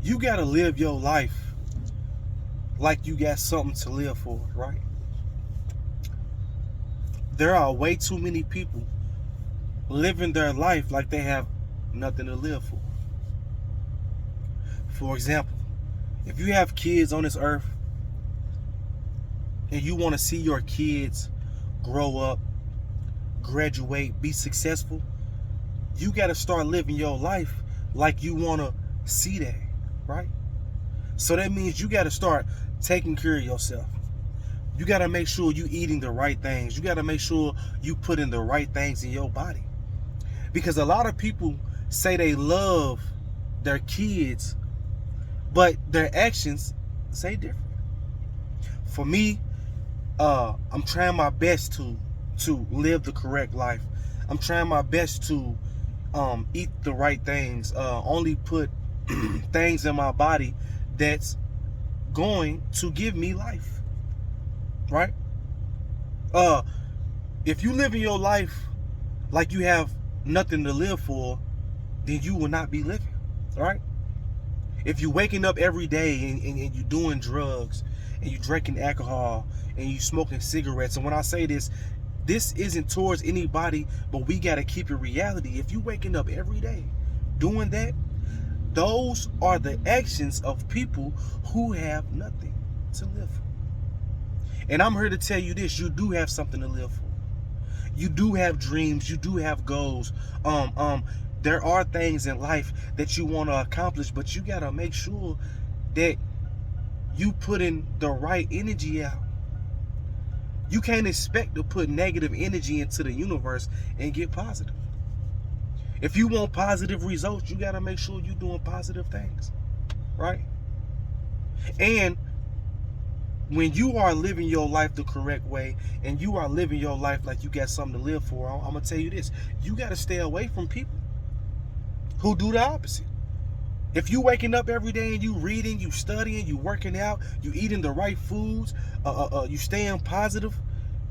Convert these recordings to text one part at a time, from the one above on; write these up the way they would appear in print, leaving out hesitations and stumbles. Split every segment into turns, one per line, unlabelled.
You gotta live your life like you got something to live for, right? There are way too many people living their life like they have nothing to live for. For example, if you have kids on this earth and you want to see your kids grow up, graduate, be successful, you got to start living your life like you want to see that, right? So that means you got to start taking care of yourself. You got to make sure you eating the right things. You got to make sure you put in the right things in your body. Because a lot of people say they love their kids, but their actions say different. For me, I'm trying my best to live the correct life. I'm trying my best to eat the right things. Only put things in my body that's going to give me life, right? Uh, if you live in your life like you have nothing to live for, then you will not be living, right? If you're waking up every day and you're doing drugs and you're drinking alcohol and you smoking cigarettes, and when I say this isn't towards anybody, but we got to keep it reality. If you waking up every day doing that, those are the actions of people who have nothing to live for. And I'm here to tell you this: you do have something to live for. You do have dreams. You do have goals. There are things in life that you want to accomplish, but you gotta make sure that you put in the right energy out. You can't expect to put negative energy into the universe and get positive. If you want positive results, you gotta make sure you're doing positive things, right? And when you are living your life the correct way and you are living your life like you got something to live for, I'm gonna tell you this: you gotta stay away from people who do the opposite. If you waking up every day and you reading, you studying, you working out, you eating the right foods, you staying positive,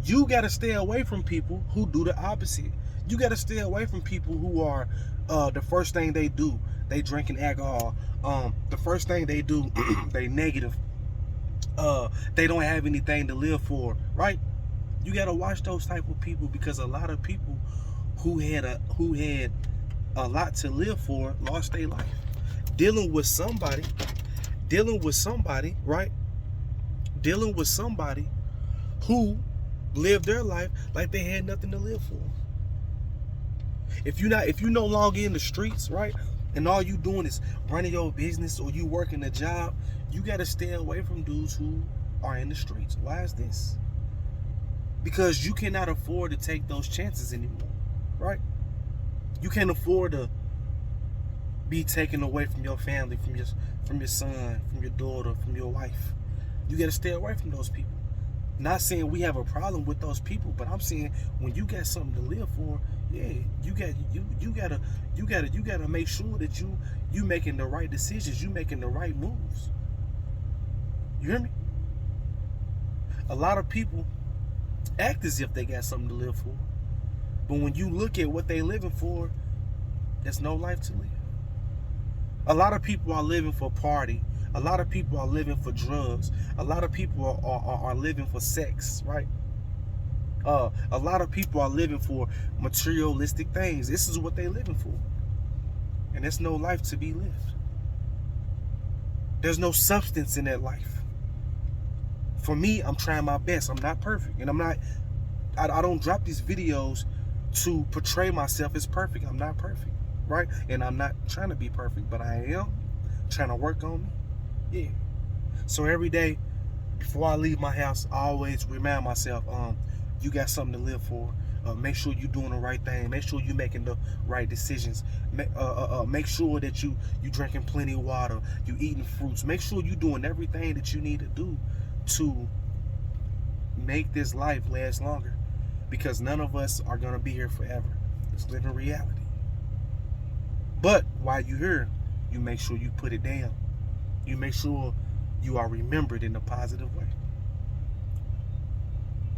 you got to stay away from people who do the opposite. You got to stay away from people who are the first thing they do, they drinking alcohol. The first thing they do, they negative. They don't have anything to live for, right? You got to watch those type of people, because a lot of people who had a lot to live for lost their life dealing with somebody, right? Dealing with somebody who lived their life like they had nothing to live for. If you no longer in the streets, right, and all you doing is running your business or you working a job, you got to stay away from dudes who are in the streets. Why is this? Because you cannot afford to take those chances anymore, right? You can't afford to be taken away from your family, from your son, from your daughter, from your wife. You got to stay away from those people. Not saying we have a problem with those people, but I'm saying when you got something to live for, yeah, you gotta make sure that you making the right decisions, you making the right moves. You hear me? A lot of people act as if they got something to live for, but when you look at what they living for, there's no life to live. A lot of people are living for party. A lot of people are living for drugs. A lot of people are living for sex, right? A lot of people are living for materialistic things. This is what they're living for. And there's no life to be lived. There's no substance in that life. For me, I'm trying my best. I'm not perfect. And I don't drop these videos to portray myself as perfect. I'm not perfect, right? And I'm not trying to be perfect, but I am trying to work on me. Yeah. So every day before I leave my house, I always remind myself, you got something to live for. Make sure you're doing the right thing. Make sure you're making the right decisions. Make sure that you drinking plenty of water. You eating fruits. Make sure you're doing everything that you need to do to make this life last longer. Because none of us are gonna be here forever. Let's live in reality. But while you're here, you make sure you put it down. You make sure you are remembered in a positive way.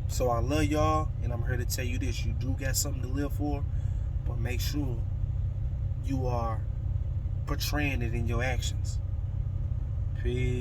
So I love y'all, and I'm here to tell you this: you do got something to live for, but make sure you are portraying it in your actions. Peace.